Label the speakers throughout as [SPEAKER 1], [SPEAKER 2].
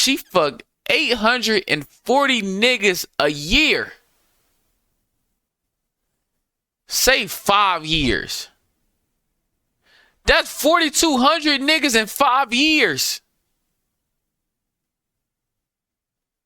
[SPEAKER 1] she fucked 840 niggas a year. Say 5 years. That's 4,200 niggas in 5 years.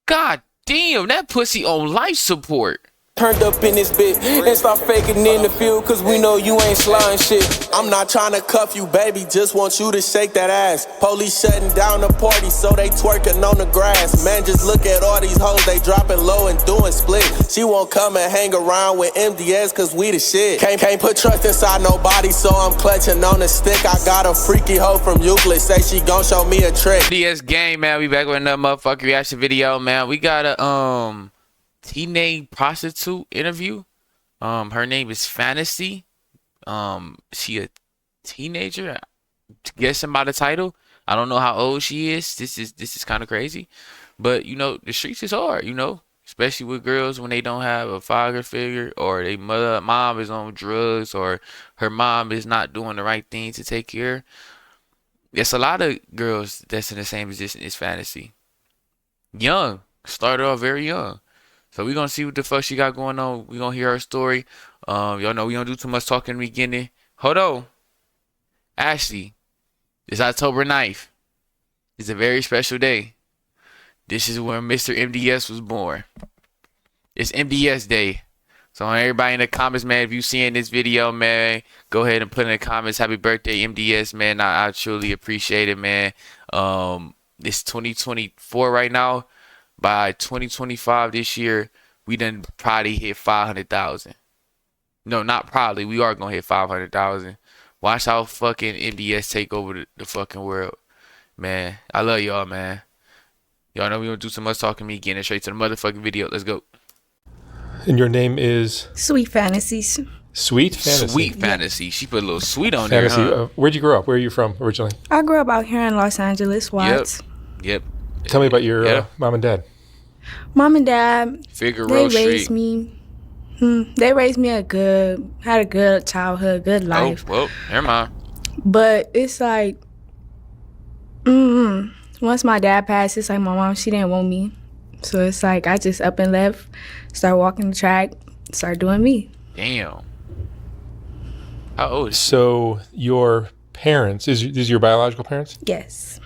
[SPEAKER 1] God damn, that pussy on life support.
[SPEAKER 2] Turned up in this bitch and start faking in the field, cause we know you ain't slime shit. I'm not trying to cuff you, baby, just want you to shake that ass. Police shutting down the party, so they twerking on the grass. Man, just look at all these hoes, they dropping low and doing split. She won't come and hang around with MDS, cause we the shit. Can't put trust inside nobody, so I'm clutching on the stick. I got a freaky hoe from Euclid, say she gon' show me a trick.
[SPEAKER 1] MDS gang, man, we back with another motherfucking reaction video, man. We got a teenage prostitute interview. Her name is Fantasy. She a teenager, guessing by the title. I don't know how old she is. This is kind of crazy, but you know, the streets is hard, you know, especially with girls when they don't have a father figure, or their mom is on drugs, or her mom is not doing the right thing to take care. There's a lot of girls that's in the same position as Fantasy. Young, started off very young. So we're going to see what the fuck she got going on. We're going to hear her story. Y'all know we don't do too much talking in the beginning. Hold on. Ashley, it's October 9th. It's a very special day. This is when Mr. MDS was born. It's MDS Day. So everybody in the comments, man, if you seeing this video, man, go ahead and put in the comments, happy birthday, MDS, man. I truly appreciate it, man. It's 2024 right now. By 2025 this year, we done probably hit 500,000. No, not probably. We are gonna hit 500,000. Watch how fucking MDS take over the fucking world, man. I love y'all, man. Y'all know we don't do so much talking. Me getting straight to the motherfucking video. Let's go.
[SPEAKER 3] And your name is
[SPEAKER 4] Sweet Fantasies.
[SPEAKER 3] Sweet Fantasy.
[SPEAKER 1] Sweet Fantasy. She put a little sweet on
[SPEAKER 3] Fantasy.
[SPEAKER 1] there. Huh?
[SPEAKER 3] Where'd you grow up? Where are you from originally?
[SPEAKER 4] I grew up out here in Los Angeles, Watts.
[SPEAKER 1] Yep.
[SPEAKER 3] Tell me about your mom and dad.
[SPEAKER 4] Mom and dad,
[SPEAKER 1] Figueroa
[SPEAKER 4] they raised
[SPEAKER 1] Street.
[SPEAKER 4] me. They raised me had a good childhood, good life.
[SPEAKER 1] Oh, well, never mind.
[SPEAKER 4] But it's like, once my dad passed, it's like my mom, she didn't want me. So it's like I just up and left, started walking the track, started doing me.
[SPEAKER 1] Damn. How old is she?
[SPEAKER 3] So your parents, these your biological parents?
[SPEAKER 4] Yes.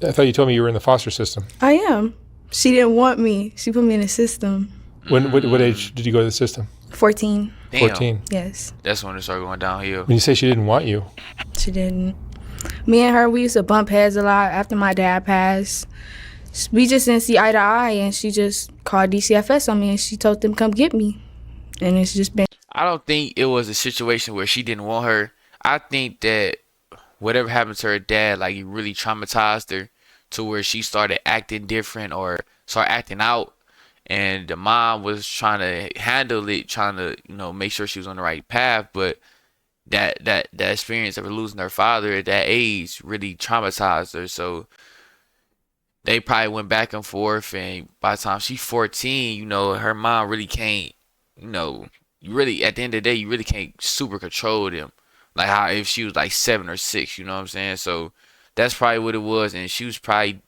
[SPEAKER 3] I thought you told me you were in the foster system.
[SPEAKER 4] I am. She didn't want me. She put me in the system.
[SPEAKER 3] What age did you go to the system?
[SPEAKER 4] 14.
[SPEAKER 1] Damn.
[SPEAKER 3] 14.
[SPEAKER 4] Yes.
[SPEAKER 1] That's when it started going downhill.
[SPEAKER 3] When you say she didn't want you,
[SPEAKER 4] She didn't. Me and her, we used to bump heads a lot after my dad passed. We just didn't see eye to eye, and she just called DCFS on me, and she told them come get me. And it's just been...
[SPEAKER 1] I don't think it was a situation where she didn't want her. I think that whatever happened to her dad, like, it really traumatized her to where she started acting different or started acting out. And the mom was trying to handle it, trying to, you know, make sure she was on the right path. But that experience of her losing her father at that age really traumatized her. So they probably went back and forth. And by the time she's 14, you know, her mom really can't, you know, you really, at the end of the day, you really can't super control them. Like how if she was like 7 or 6, you know what I'm saying? So that's probably what it was. And she was probably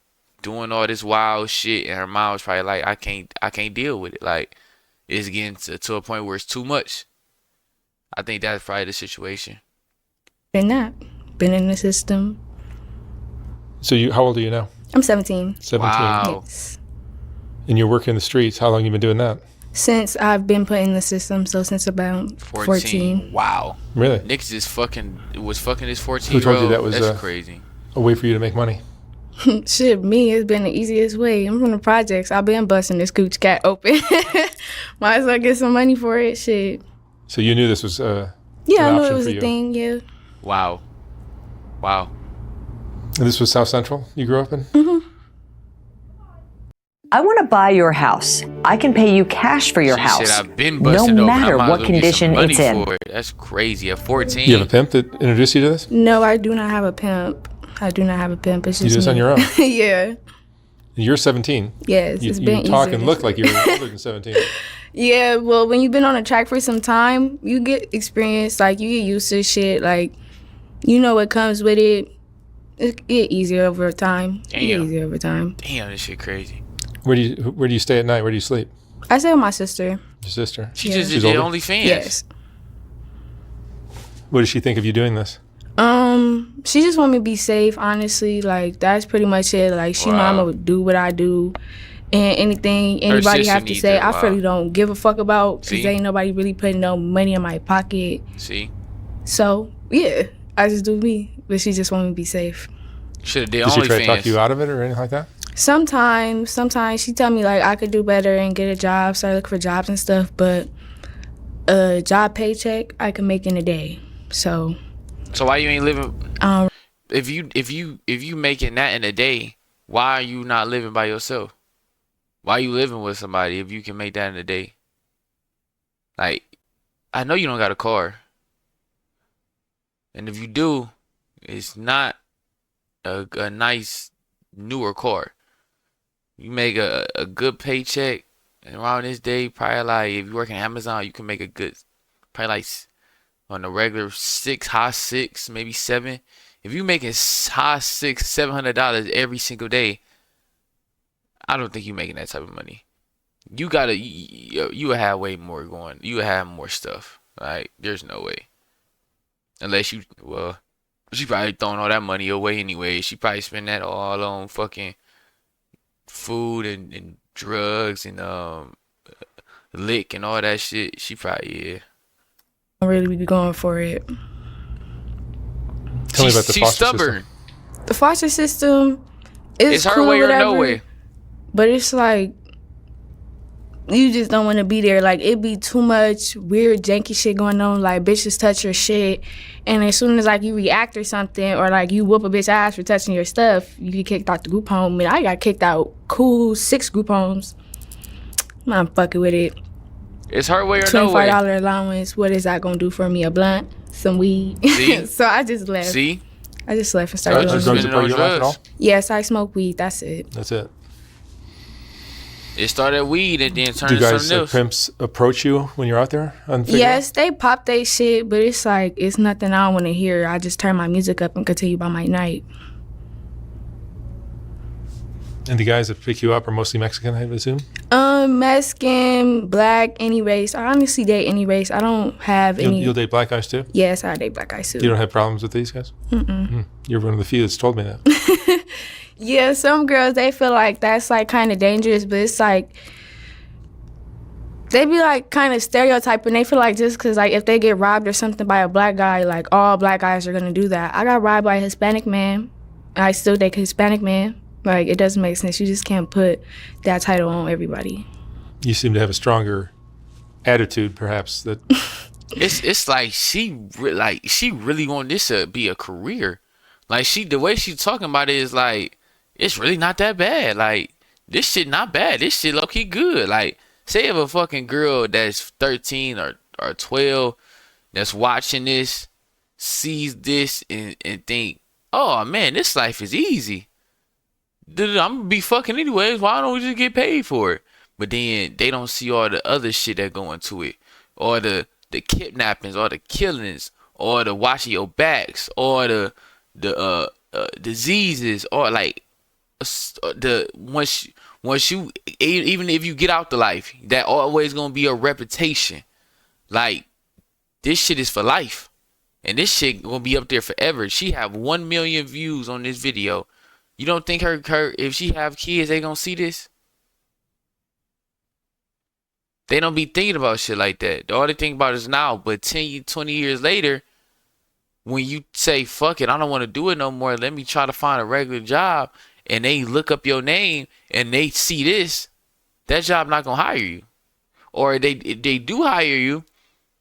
[SPEAKER 1] doing all this wild shit, and her mom was probably like, I can't deal with it. Like, it's getting to a point where it's too much. I think that's probably the situation.
[SPEAKER 4] Been in the system.
[SPEAKER 3] so how old are you now?
[SPEAKER 4] I'm 17.
[SPEAKER 3] 17.
[SPEAKER 1] Wow.
[SPEAKER 4] Yes.
[SPEAKER 3] And you're working the streets. How long have you been doing that?
[SPEAKER 4] Since I've been put in the system, so since about 14.
[SPEAKER 1] Wow.
[SPEAKER 3] Really?
[SPEAKER 1] Niggas is fucking his 14-year-old.
[SPEAKER 3] Who told you that was
[SPEAKER 1] That's crazy.
[SPEAKER 3] a way for you to make money?
[SPEAKER 4] Shit, me, it's been the easiest way. I'm from the projects. I've been busting this cooch cat open. Might as well get some money for it. Shit.
[SPEAKER 3] So you knew this was
[SPEAKER 4] Yeah,
[SPEAKER 3] an
[SPEAKER 4] I knew it
[SPEAKER 3] option
[SPEAKER 4] was
[SPEAKER 3] for
[SPEAKER 4] a
[SPEAKER 3] you.
[SPEAKER 4] thing, yeah.
[SPEAKER 1] Wow.
[SPEAKER 3] And this was South Central you grew up in?
[SPEAKER 4] Mm-hmm.
[SPEAKER 5] I want to buy your house. I can pay you cash for your
[SPEAKER 1] She
[SPEAKER 5] house,
[SPEAKER 1] said, I've been
[SPEAKER 5] no
[SPEAKER 1] busting open. I
[SPEAKER 5] matter
[SPEAKER 1] might as
[SPEAKER 5] what
[SPEAKER 1] well get some
[SPEAKER 5] condition
[SPEAKER 1] money
[SPEAKER 5] it's in.
[SPEAKER 1] for it. That's crazy. At 14.
[SPEAKER 3] You have a pimp that introduced you to this?
[SPEAKER 4] No, I do not have a pimp. It's
[SPEAKER 3] You
[SPEAKER 4] just
[SPEAKER 3] do this
[SPEAKER 4] me.
[SPEAKER 3] on your own?
[SPEAKER 4] Yeah.
[SPEAKER 3] You're 17.
[SPEAKER 4] Yes,
[SPEAKER 3] You,
[SPEAKER 4] it's
[SPEAKER 3] you
[SPEAKER 4] been
[SPEAKER 3] talk
[SPEAKER 4] easier.
[SPEAKER 3] and look like you're older than 17.
[SPEAKER 4] Yeah, well, when you've been on a track for some time, you get experience. Like, you get used to shit. Like, you know what comes with it. It get easier over time. It get
[SPEAKER 1] Damn.
[SPEAKER 4] easier over time.
[SPEAKER 1] Damn, this shit crazy.
[SPEAKER 3] Where do you stay at night? Where do you sleep?
[SPEAKER 4] I stay with my sister.
[SPEAKER 3] Your sister.
[SPEAKER 1] She
[SPEAKER 4] Yeah.
[SPEAKER 1] just did
[SPEAKER 3] She's
[SPEAKER 1] the
[SPEAKER 3] older?
[SPEAKER 1] OnlyFans.
[SPEAKER 4] Yes.
[SPEAKER 3] What does she think of you doing this?
[SPEAKER 4] She just want me to be safe, honestly. Like, that's pretty much it. Like, she know I'm
[SPEAKER 1] Wow.
[SPEAKER 4] gonna do what I do. And anything anybody
[SPEAKER 1] sister
[SPEAKER 4] have to
[SPEAKER 1] needs
[SPEAKER 4] say,
[SPEAKER 1] it.
[SPEAKER 4] I
[SPEAKER 1] Wow.
[SPEAKER 4] really don't give a fuck about, because
[SPEAKER 1] See?
[SPEAKER 4] ain't nobody really putting no money in my pocket.
[SPEAKER 1] See?
[SPEAKER 4] So, yeah, I just do me. But she just want me to be safe.
[SPEAKER 1] Should have did
[SPEAKER 3] Did she try to talk
[SPEAKER 1] OnlyFans.
[SPEAKER 3] you out of it or anything like that?
[SPEAKER 4] Sometimes she tell me, like, I could do better and get a job, start looking for jobs and stuff. But a job paycheck I can make in a day. So,
[SPEAKER 1] So why you ain't living?
[SPEAKER 4] um,
[SPEAKER 1] If you making that in a day, why are you not living by yourself? Why you living with somebody if you can make that in a day? Like, I know you don't got a car, and if you do, it's not a nice newer car. You make a good paycheck, and around this day, probably like if you work in Amazon, you can make a good, probably like on the regular high six, maybe seven. If you making high $600-700 every single day, I don't think you making that type of money. You gotta, you would have way more going. You would have more stuff. Like, there's no way. Unless you, well, she probably throwing all that money away anyway. She probably spend that all on fucking food and drugs and lick and all that shit. She probably, yeah.
[SPEAKER 4] I really be going for it.
[SPEAKER 3] Tell me about the
[SPEAKER 1] She's
[SPEAKER 3] foster
[SPEAKER 1] stubborn.
[SPEAKER 3] system.
[SPEAKER 4] The foster system is
[SPEAKER 1] It's her
[SPEAKER 4] cool,
[SPEAKER 1] way or
[SPEAKER 4] whatever,
[SPEAKER 1] no way.
[SPEAKER 4] but it's like you just don't want to be there. Like, it be too much weird janky shit going on. Like, bitches touch your shit, and as soon as like you react or something, or like you whoop a bitch ass for touching your stuff, you get kicked out the group home. And I got kicked out 6 group homes. I'm not fucking with it.
[SPEAKER 1] It's her way or no way.
[SPEAKER 4] $25 allowance. What is that gonna do for me? A blunt, some weed.
[SPEAKER 1] See?
[SPEAKER 4] So I just left.
[SPEAKER 1] See?
[SPEAKER 4] I just left and started
[SPEAKER 1] Drugs
[SPEAKER 4] doing
[SPEAKER 1] is
[SPEAKER 3] Drugs
[SPEAKER 1] spending
[SPEAKER 3] are part
[SPEAKER 1] on
[SPEAKER 3] of your life at all?
[SPEAKER 1] drugs.
[SPEAKER 4] Yes, I smoke weed. That's it.
[SPEAKER 3] That's it.
[SPEAKER 1] It started weed and then
[SPEAKER 3] Do
[SPEAKER 1] turned
[SPEAKER 3] you
[SPEAKER 1] into
[SPEAKER 3] guys,
[SPEAKER 1] something
[SPEAKER 3] like,
[SPEAKER 1] else.
[SPEAKER 3] pimps approach you when you're out there on Figure
[SPEAKER 4] Yes, they pop they shit, but it's like, it's nothing I don't want to hear. I just turn my music up and continue by my night.
[SPEAKER 3] And the guys that pick you up are mostly Mexican, I would assume?
[SPEAKER 4] Mexican, black, any race. I honestly date any race. I don't have any.
[SPEAKER 3] You'll date black guys too?
[SPEAKER 4] Yes, I date black guys too.
[SPEAKER 3] You don't have problems with these guys? You're one of the few that's told me that.
[SPEAKER 4] Yeah, some girls, they feel like that's like kind of dangerous, but it's like they be like kind of stereotyping. They feel like just because like if they get robbed or something by a black guy, like all black guys are gonna do that. I got robbed by a Hispanic man. I still date a Hispanic man. Like, it doesn't make sense. You just can't put that title on everybody.
[SPEAKER 3] You seem to have a stronger attitude, perhaps, that
[SPEAKER 1] It's like she really want this to be a career. Like, the way she's talking about it is like, it's really not that bad. Like, this shit not bad. This shit low key good. Like, say if a fucking girl that's 13 or 12 that's watching this sees this and think, oh man, this life is easy. I'm gonna be fucking anyways. Why don't we just get paid for it? But then they don't see all the other shit that go into it, or the kidnappings, or the killings, or the watching your backs, or the diseases, or like the once you even if you get out the life, that always gonna be a reputation. Like, this shit is for life, and this shit gonna be up there forever. She have 1 million views on this video. You don't think her if she have kids, they gonna see this? They don't be thinking about shit like that. All they think about is now. But 10, 20 years later, when you say, fuck it, I don't want to do it no more, let me try to find a regular job, and they look up your name and they see this, that job not gonna hire you. Or if they do hire you,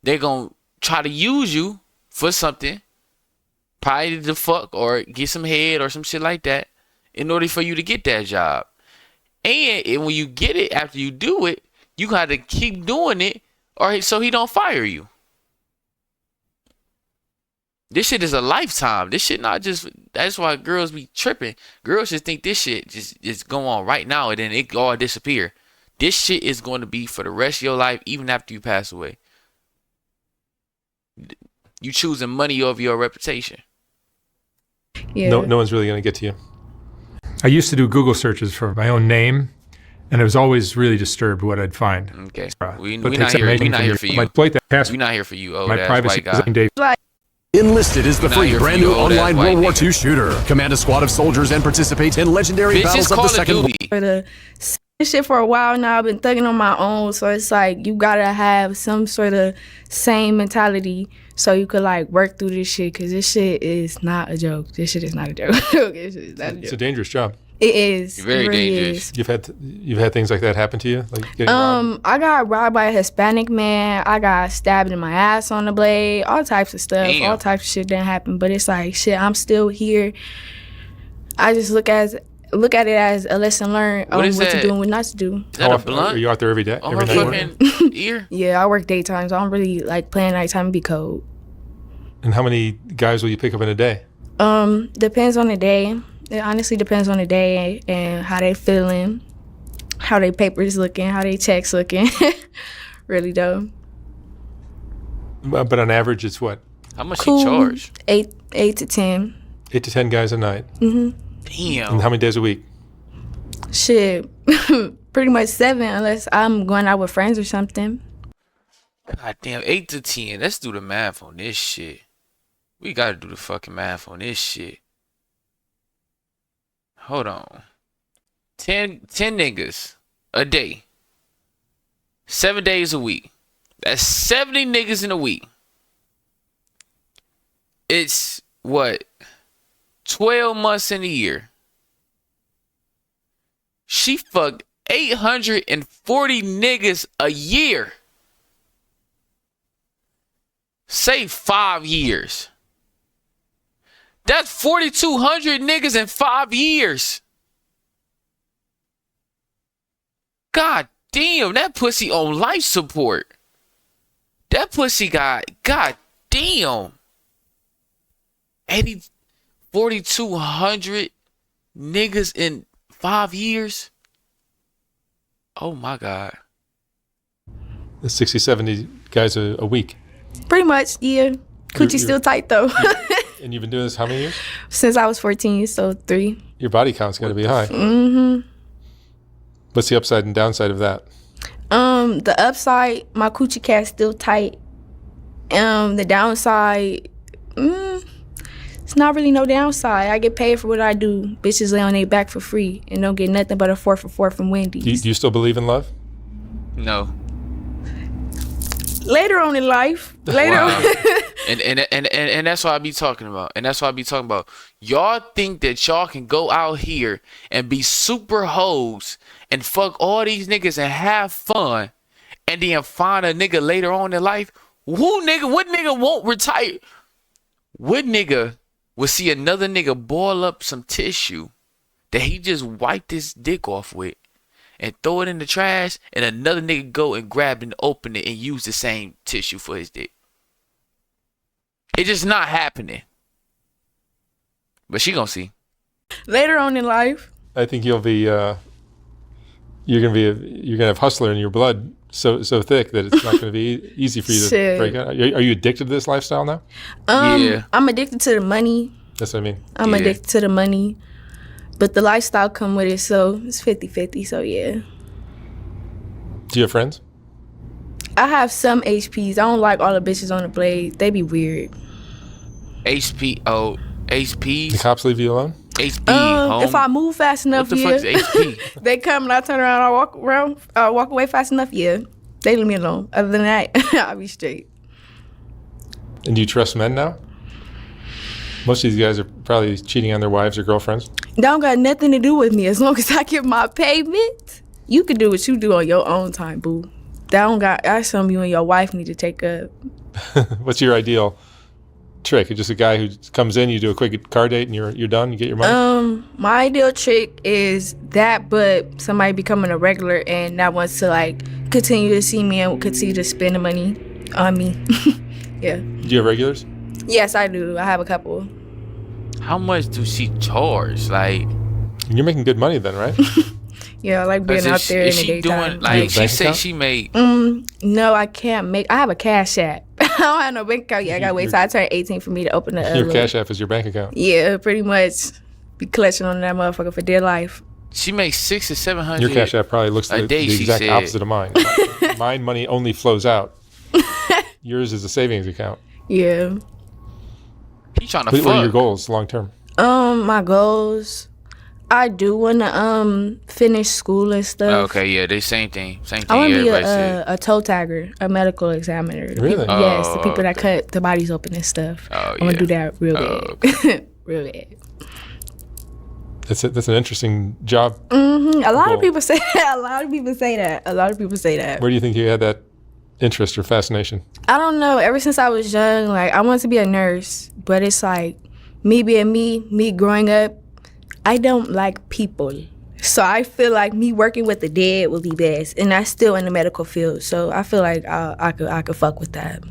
[SPEAKER 1] they're gonna try to use you for something, probably to fuck or get some head or some shit like that, in order for you to get that job. And when you get it, after you do it, you got to keep doing it, or so he don't fire you. This shit is a lifetime. This shit not just, that's why girls be tripping. Girls just think this shit just go on right now and then it all disappear. This shit is going to be for the rest of your life, even after you pass away. You choosing money over your reputation.
[SPEAKER 4] Yeah.
[SPEAKER 3] No one's really going to get to you.
[SPEAKER 6] I used to do Google searches for my own name, and I was always really disturbed what I'd find.
[SPEAKER 1] Okay.
[SPEAKER 6] But
[SPEAKER 1] We
[SPEAKER 6] takes
[SPEAKER 1] not here. We
[SPEAKER 6] information
[SPEAKER 1] not
[SPEAKER 6] from
[SPEAKER 1] here
[SPEAKER 6] you.
[SPEAKER 1] for you.
[SPEAKER 6] My exploit that past
[SPEAKER 1] We not here for you, old
[SPEAKER 6] my
[SPEAKER 1] ass
[SPEAKER 6] privacy
[SPEAKER 1] white guy.
[SPEAKER 6] same day.
[SPEAKER 7] Enlisted is the
[SPEAKER 1] Not
[SPEAKER 7] free
[SPEAKER 1] here for
[SPEAKER 7] brand
[SPEAKER 1] you,
[SPEAKER 7] new
[SPEAKER 1] old ass
[SPEAKER 7] online
[SPEAKER 1] white
[SPEAKER 7] World War
[SPEAKER 1] nigga.
[SPEAKER 7] II shooter. Command a squad of soldiers and participate in legendary
[SPEAKER 1] Bitch,
[SPEAKER 7] battles
[SPEAKER 1] just
[SPEAKER 7] of the
[SPEAKER 1] Call of
[SPEAKER 7] Second World
[SPEAKER 1] Duty.
[SPEAKER 4] For the shit for a while now, I've been thugging on my own, so it's like you gotta have some sort of same mentality so you could like work through this shit, because this shit is not a joke. This shit is not a joke. This shit is not a
[SPEAKER 3] It's a
[SPEAKER 4] joke.
[SPEAKER 3] dangerous job.
[SPEAKER 4] It is.
[SPEAKER 1] Very
[SPEAKER 4] It really
[SPEAKER 1] dangerous.
[SPEAKER 4] is.
[SPEAKER 3] You've had things like that happen to you, like getting robbed?
[SPEAKER 4] I got robbed by a Hispanic man. I got stabbed in my ass on the blade. All types of stuff.
[SPEAKER 1] Damn.
[SPEAKER 4] All types of shit that happened. But it's like shit. I'm still here. I just look at it as a lesson learned on
[SPEAKER 1] What
[SPEAKER 4] what
[SPEAKER 1] is
[SPEAKER 4] to
[SPEAKER 1] that?
[SPEAKER 4] do and what not to do.
[SPEAKER 1] Is
[SPEAKER 3] How
[SPEAKER 1] that a
[SPEAKER 3] often- Are
[SPEAKER 1] blunt
[SPEAKER 3] you out there every day?
[SPEAKER 1] on
[SPEAKER 3] Every
[SPEAKER 1] her
[SPEAKER 3] night?
[SPEAKER 1] fucking ear?
[SPEAKER 4] Yeah, I work daytime, so I don't really like playing nighttime. Be cold.
[SPEAKER 3] And how many guys will you pick up in a day?
[SPEAKER 4] Depends on the day. It honestly depends on the day and how they feeling, how they papers looking, how they checks looking. Really though.
[SPEAKER 3] But on average, it's what?
[SPEAKER 1] How much
[SPEAKER 4] Cool.
[SPEAKER 1] she charge?
[SPEAKER 4] 8 to 10.
[SPEAKER 3] 8 to 10 guys a night.
[SPEAKER 1] Damn.
[SPEAKER 3] And how many days a week?
[SPEAKER 4] Shit, pretty much 7 unless I'm going out with friends or something.
[SPEAKER 1] God damn, 8 to 10. Let's do the math on this shit. We gotta do the fucking math on this shit. Hold on. 10 niggas a day. 7 days a week. That's 70 niggas in a week. It's what? 12 months in a year. She fucked 840 niggas a year. Say 5 years. That's 4,200 niggas in 5 years. God damn, that pussy on life support. That pussy got, god damn. 4,200 niggas in 5 years. Oh my God.
[SPEAKER 3] That's 60, 70 guys a week.
[SPEAKER 4] Pretty much, yeah. Coochie
[SPEAKER 3] You're-
[SPEAKER 4] still tight though.
[SPEAKER 3] And you've been doing this how many years?
[SPEAKER 4] Since I was 14, so 3.
[SPEAKER 3] Your body count's got to be high.
[SPEAKER 4] Mm-hmm.
[SPEAKER 3] What's the upside and downside of that?
[SPEAKER 4] The upside, my coochie cat's still tight. The downside, it's not really no downside. I get paid for what I do. Bitches lay on their back for free and don't get nothing but a 4 for 4 from Wendy's.
[SPEAKER 3] Do you still believe in love?
[SPEAKER 1] No.
[SPEAKER 4] Later on in life, later
[SPEAKER 1] Wow.
[SPEAKER 4] on.
[SPEAKER 1] And that's what I be talking about. And that's what I be talking about. Y'all think that y'all can go out here and be super hoes and fuck all these niggas and have fun and then find a nigga later on in life? What nigga won't retire? What nigga will see another nigga boil up some tissue that he just wiped his dick off with and throw it in the trash, and another nigga go and grab and open it and use the same tissue for his dick? It's just not happening. But she gonna see.
[SPEAKER 4] Later on in life.
[SPEAKER 3] I think you'll be. You're gonna have hustler in your blood so thick that it's not gonna be easy for you to
[SPEAKER 4] Shit.
[SPEAKER 3] break out. Are you addicted to this lifestyle now?
[SPEAKER 1] Yeah.
[SPEAKER 4] I'm addicted to the money.
[SPEAKER 3] That's what I mean.
[SPEAKER 4] I'm
[SPEAKER 1] Yeah.
[SPEAKER 4] addicted to the money. But the lifestyle come with it, so it's 50-50, so yeah.
[SPEAKER 3] Do you have friends?
[SPEAKER 4] I have some HPs. I don't like all the bitches on the blade. They be weird.
[SPEAKER 1] HP. Oh,
[SPEAKER 3] The
[SPEAKER 1] HPs.
[SPEAKER 3] cops leave you alone?
[SPEAKER 1] HP.
[SPEAKER 4] If I move fast enough,
[SPEAKER 1] what the
[SPEAKER 4] yeah.
[SPEAKER 1] fuck is HP?
[SPEAKER 4] They come and I turn around, I walk away fast enough, yeah. They leave me alone. Other than that, I'll be straight.
[SPEAKER 3] And do you trust men now? Most of these guys are probably cheating on their wives or girlfriends.
[SPEAKER 4] That don't got nothing to do with me. As long as I get my payment, you can do what you do on your own time, boo. That's something you and your wife need to take up.
[SPEAKER 3] What's your ideal trick? Just a guy who comes in, you do a quick car date, and you're done. You get your money.
[SPEAKER 4] My ideal trick is that, but somebody becoming a regular and that wants to like continue to see me and continue to spend the money on me. Yeah.
[SPEAKER 3] Do you have regulars?
[SPEAKER 4] Yes, I do. I have a couple.
[SPEAKER 1] How much do she charge? Like,
[SPEAKER 3] And you're making good money then, right?
[SPEAKER 4] Yeah, I like being out there in
[SPEAKER 1] is
[SPEAKER 4] the
[SPEAKER 1] she
[SPEAKER 4] daytime.
[SPEAKER 1] doing like
[SPEAKER 3] You have a
[SPEAKER 1] she
[SPEAKER 3] bank
[SPEAKER 1] say
[SPEAKER 3] account?
[SPEAKER 1] she made?
[SPEAKER 4] No, I can't make. I have a cash app. I don't have no bank account yet. I gotta wait till I turn 18 for me to open the.
[SPEAKER 3] Your Cash App is your bank account.
[SPEAKER 4] Yeah, pretty much. Be clutching on that motherfucker for dear life.
[SPEAKER 1] She makes 600 to 700.
[SPEAKER 3] Your Cash App probably looks
[SPEAKER 1] a
[SPEAKER 3] the
[SPEAKER 1] day, she
[SPEAKER 3] exact
[SPEAKER 1] said.
[SPEAKER 3] opposite of mine. Mine money only flows out. Yours is a savings account.
[SPEAKER 4] Yeah.
[SPEAKER 1] He trying to
[SPEAKER 3] What are your
[SPEAKER 1] fuck.
[SPEAKER 3] goals long term?
[SPEAKER 4] My goals. I do want to finish school and stuff.
[SPEAKER 1] Okay, yeah, they same thing. Same thing.
[SPEAKER 4] I want to be
[SPEAKER 1] everybody said.
[SPEAKER 4] a toe tagger, a medical examiner. The
[SPEAKER 3] Really?
[SPEAKER 4] people- yes, the
[SPEAKER 1] Oh,
[SPEAKER 4] people that cut the bodies open and stuff.
[SPEAKER 1] Oh,
[SPEAKER 4] I want to
[SPEAKER 1] yeah.
[SPEAKER 4] do that real
[SPEAKER 1] Oh,
[SPEAKER 4] bad. Real bad.
[SPEAKER 3] That's an interesting job.
[SPEAKER 4] A lot
[SPEAKER 3] Cool.
[SPEAKER 4] of people say that. A lot of people say that.
[SPEAKER 3] Where do you think you had that interest or fascination?
[SPEAKER 4] I don't know. Ever since I was young, like I wanted to be a nurse, but it's like me being me growing up, I don't like people. So I feel like me working with the dead would be best, and that's still in the medical field. So I feel like I could fuck with that.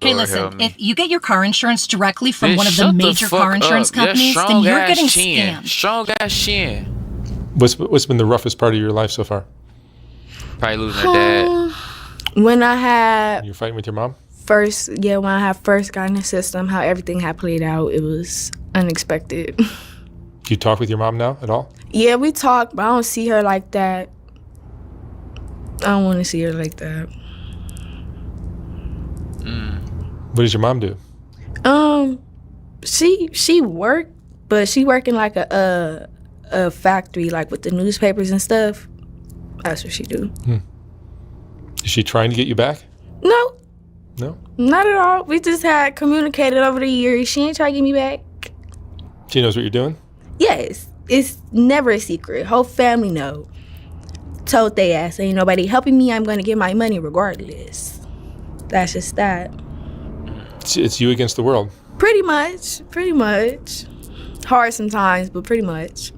[SPEAKER 8] Hey,
[SPEAKER 1] Lord help
[SPEAKER 8] listen,
[SPEAKER 1] me.
[SPEAKER 8] if you get your car insurance directly from
[SPEAKER 1] Bitch,
[SPEAKER 8] one of the
[SPEAKER 1] shut
[SPEAKER 8] major
[SPEAKER 1] fuck
[SPEAKER 8] car insurance
[SPEAKER 1] up. That
[SPEAKER 8] companies, then
[SPEAKER 1] strong
[SPEAKER 8] you're
[SPEAKER 1] ass
[SPEAKER 8] getting
[SPEAKER 1] chin.
[SPEAKER 8] scammed.
[SPEAKER 1] Strong ass chin.
[SPEAKER 3] What's been the roughest part of your life so far?
[SPEAKER 1] Probably losing her dad.
[SPEAKER 4] When I had
[SPEAKER 3] You're fighting with your mom?
[SPEAKER 4] when I had first got in the system, how everything had played out, it was unexpected.
[SPEAKER 3] Do you talk with your mom now at all?
[SPEAKER 4] Yeah, we talk, but I don't see her like that. I don't want to see her like that.
[SPEAKER 3] What does your mom do?
[SPEAKER 4] She worked, but she work in like a factory, like with the newspapers and stuff. That's what she do.
[SPEAKER 3] Is she trying to get you back?
[SPEAKER 4] No,
[SPEAKER 3] No?
[SPEAKER 4] not at all. We just had communicated over the years. She ain't trying to get me back.
[SPEAKER 3] She knows what you're doing?
[SPEAKER 4] Yes, it's never a secret. Whole family know. Told they ass, ain't nobody helping me. I'm gonna get my money regardless. That's just that.
[SPEAKER 3] It's you against the world.
[SPEAKER 4] Pretty much. Hard sometimes, but pretty much.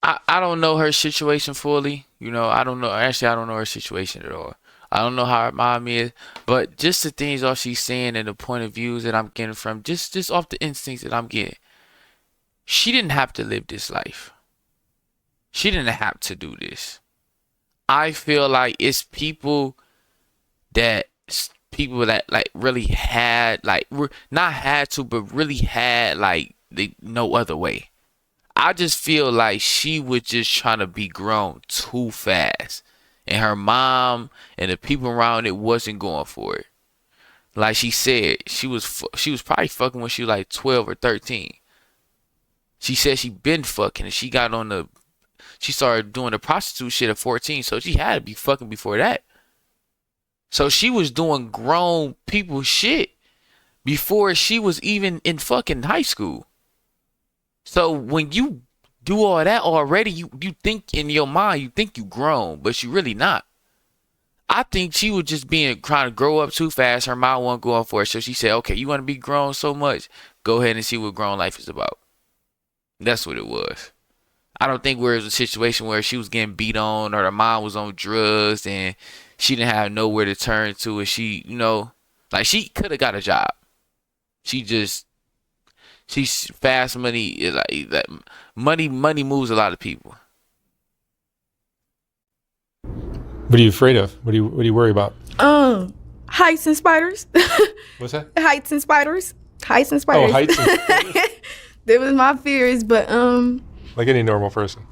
[SPEAKER 1] I don't know her situation fully. You know, I don't know. Actually, I don't know her situation at all. I don't know how her mom is, but just the things all she's saying and the point of views that I'm getting from just off the instincts that I'm getting. She didn't have to live this life. She didn't have to do this. I feel like it's people that like really had like not had to, but really had like they no other way. I just feel like she was just trying to be grown too fast, and her mom and the people around it wasn't going for it. Like she said, she was probably fucking when she was like 12 or 13. She said she been fucking, and she started doing the prostitute shit at 14, so she had to be fucking before that. So she was doing grown people shit before she was even in fucking high school. So when you do all that already, you think in your mind, you think you grown, but you really not. I think she was just trying to grow up too fast. Her mom wasn't going for it. So she said, okay, you want to be grown so much? Go ahead and see what grown life is about. That's what it was. I don't think there was a situation where she was getting beat on or her mom was on drugs and she didn't have nowhere to turn to. And she, like she could have got a job. She's fast money. Like that money moves a lot of people.
[SPEAKER 3] What are you afraid of? What do you worry about?
[SPEAKER 4] Heights and spiders.
[SPEAKER 3] What's that?
[SPEAKER 4] Heights and spiders.
[SPEAKER 3] Oh, heights and spiders.
[SPEAKER 4] That was my fears, but
[SPEAKER 3] Like any normal person.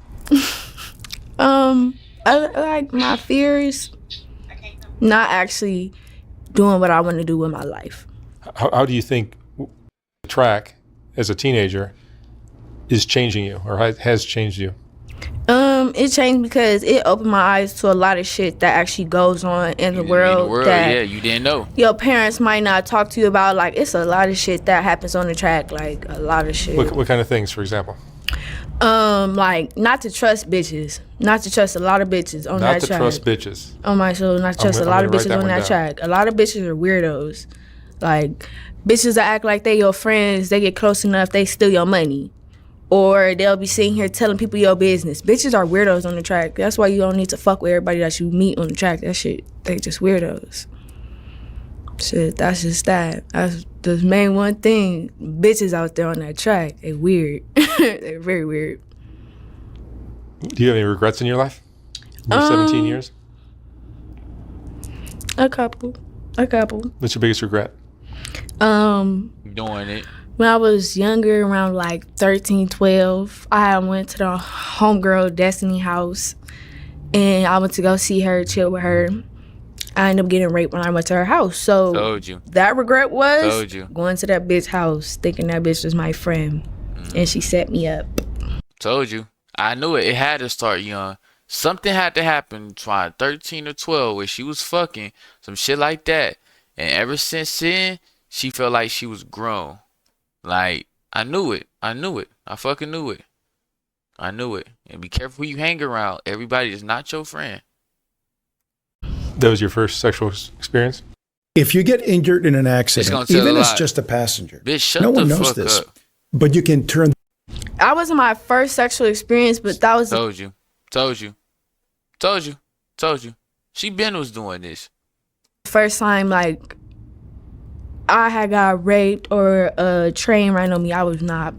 [SPEAKER 4] I like my fears not actually doing what I want to do with my life.
[SPEAKER 3] How do you think track as a teenager is changing you or has changed you?
[SPEAKER 4] It changed because it opened my eyes to a lot of shit that actually goes on in the world that
[SPEAKER 1] yeah, you didn't know.
[SPEAKER 4] your parents might not talk to you about. Like, it's a lot of shit that happens on the track, like a lot of shit.
[SPEAKER 3] What kind of things, for example?
[SPEAKER 4] Like not to trust bitches, not to trust a lot of bitches on that track.
[SPEAKER 3] Not to trust bitches.
[SPEAKER 4] On my soul, not to trust a lot of bitches on that track. A lot of bitches are weirdos. Like, bitches that act like they your friends, they get close enough, they steal your money. Or they'll be sitting here telling people your business. Bitches are weirdos on the track. That's why you don't need to fuck with everybody that you meet on the track. That shit, they just weirdos. Shit, that's just that. That's the main one thing. Bitches out there on that track, they weird. They're very weird.
[SPEAKER 3] Do you have any regrets in your life? Your 17 years?
[SPEAKER 4] A couple.
[SPEAKER 3] What's your biggest regret?
[SPEAKER 1] Doing it.
[SPEAKER 4] When I was younger, around like 13, 12, I went to the homegirl Destiny house, and I went to go see her, chill with her. I ended up getting raped when I went to her house. So
[SPEAKER 1] Told you.
[SPEAKER 4] that regret was
[SPEAKER 1] Told you.
[SPEAKER 4] going to that bitch house, thinking that bitch was my friend, and she set me up.
[SPEAKER 1] Told you. I knew it. It had to start young. Something had to happen trying 13 or 12 where she was fucking, some shit like that. And ever since then, she felt like she was grown. Like, I knew it. I fucking knew it. I knew it. And be careful who you hang around. Everybody is not your friend.
[SPEAKER 3] That was your first sexual experience?
[SPEAKER 9] If you get injured in an accident, even as just a passenger,
[SPEAKER 1] Bitch, shut
[SPEAKER 9] no
[SPEAKER 1] the
[SPEAKER 9] one knows
[SPEAKER 1] fuck
[SPEAKER 9] this,
[SPEAKER 1] up.
[SPEAKER 9] but you can turn.
[SPEAKER 4] That wasn't my first sexual experience, but that was
[SPEAKER 1] Told you. She been was doing this.
[SPEAKER 4] the first time, like, I had got raped or a train ran on me. I was not.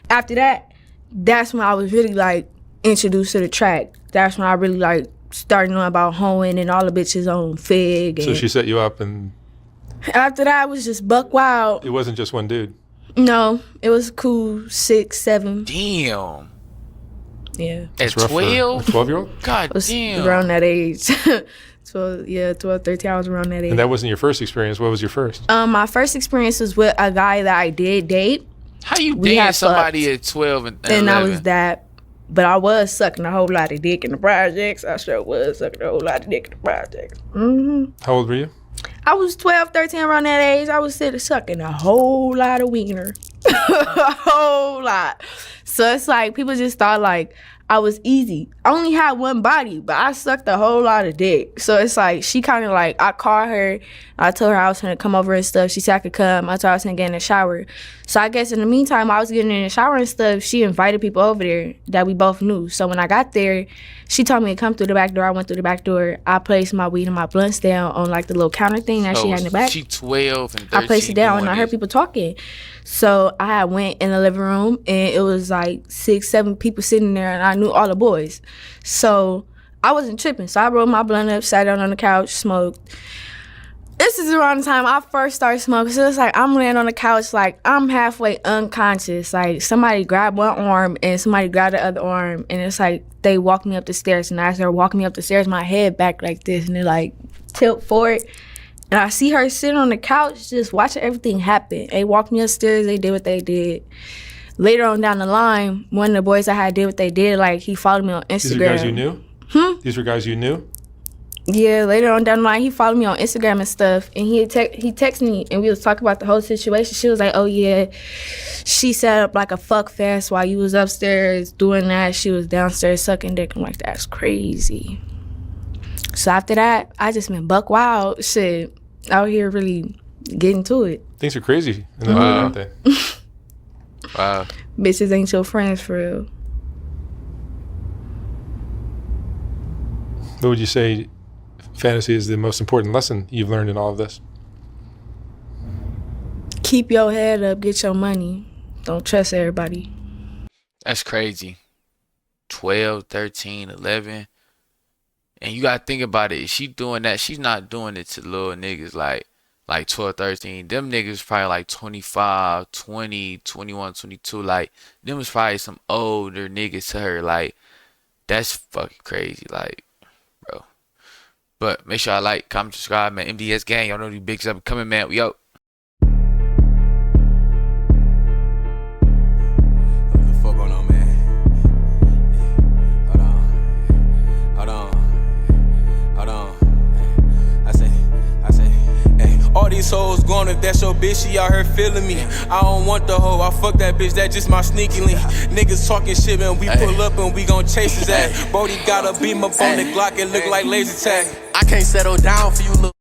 [SPEAKER 4] After that, that's when I was really, like, introduced to the track. That's when I really, like, started knowing about hoeing and all the bitches on Fig.
[SPEAKER 3] So she set you up, and
[SPEAKER 4] after that, it was just buck wild.
[SPEAKER 3] it wasn't just one dude.
[SPEAKER 4] No, it was cool 6, 7.
[SPEAKER 1] Damn.
[SPEAKER 4] Yeah.
[SPEAKER 1] At
[SPEAKER 3] That's rough for a
[SPEAKER 1] 12?
[SPEAKER 3] 12-year-old?
[SPEAKER 1] God
[SPEAKER 4] I was
[SPEAKER 1] damn.
[SPEAKER 4] around that age. 12, 13, I was around that age.
[SPEAKER 3] And that wasn't your first experience. What was your first?
[SPEAKER 4] My first experience was with a guy that I did date.
[SPEAKER 1] How you
[SPEAKER 4] We
[SPEAKER 1] dating
[SPEAKER 4] had
[SPEAKER 1] somebody
[SPEAKER 4] fucked.
[SPEAKER 1] at 12 and
[SPEAKER 4] And
[SPEAKER 1] 11?
[SPEAKER 4] I was that. But I was sucking a whole lot of dick in the projects. I sure was sucking a whole lot of dick in the projects.
[SPEAKER 3] How old were you?
[SPEAKER 4] I was 12, 13, around that age. I was sitting sucking a whole lot of wiener. A whole lot. So it's like people just thought like I was easy. I only had one body, but I sucked a whole lot of dick. So it's like she kind of like, I called her. I told her I was going to come over and stuff. She said I could come. I told her I was going to get in the shower. So I guess in the meantime, I was getting in the shower and stuff. She invited people over there that we both knew. So when I got there, she told me to come through the back door. I went through the back door. I placed my weed and my blunts down on like the little counter thing that she had in the back.
[SPEAKER 1] She 12 and 13.
[SPEAKER 4] I placed it down and
[SPEAKER 1] doing
[SPEAKER 4] I heard
[SPEAKER 1] this.
[SPEAKER 4] people talking. So I had went in the living room and it was like 6, 7 people sitting there and I knew all the boys. So I wasn't tripping. So I rolled my blunt up, sat down on the couch, smoked. This is around the time I first started smoking. So it's like I'm laying on the couch like I'm halfway unconscious. Like somebody grabbed one arm and somebody grabbed the other arm. And it's like they walked me up the stairs. And as they're walking me up the stairs, my head back like this. And they like tilt forward. And I see her sitting on the couch just watching everything happen. They walked me upstairs. They did what they did. Later on down the line, one of the boys I had did what they did. Like, he followed me on Instagram.
[SPEAKER 3] These are guys you knew? These were guys you knew?
[SPEAKER 4] Yeah, later on down the line, he followed me on Instagram and stuff. And he texted me, and we was talking about the whole situation. She was like, oh, yeah, she set up like a fuck fest while you was upstairs doing that. She was downstairs sucking dick. I'm like, that's crazy. So after that, I just been buck wild. Shit, out here really getting to it.
[SPEAKER 3] Things are crazy in the hood, aren't they?
[SPEAKER 1] Wow.
[SPEAKER 4] Bitches ain't your friends for real.
[SPEAKER 3] What would you say fantasy is the most important lesson you've learned in all of this?
[SPEAKER 4] Keep your head up, get your money. Don't trust everybody.
[SPEAKER 1] That's crazy. 12, 13, 11. And you gotta think about it. If she doing that, she's not doing it to little niggas like 12, 13. Them niggas probably like 25, 20, 21, 22. Like, them was probably some older niggas to her. Like, that's fucking crazy. Like, bro. But make sure I like, comment, subscribe, man. MDS gang. Y'all know these bigs up and coming, man. We out.
[SPEAKER 2] What the fuck going on, man? Hold on. I say, hey, all these hoes going, if that's your bitch, she out here feeling me. I don't want the hoe, I fuck that bitch, that just my sneaky link. Niggas talking shit, man, we pull up and we gon' chase his ass. Brody got a beam up on the Glock, it look like laser tag. I can't settle down for you, little.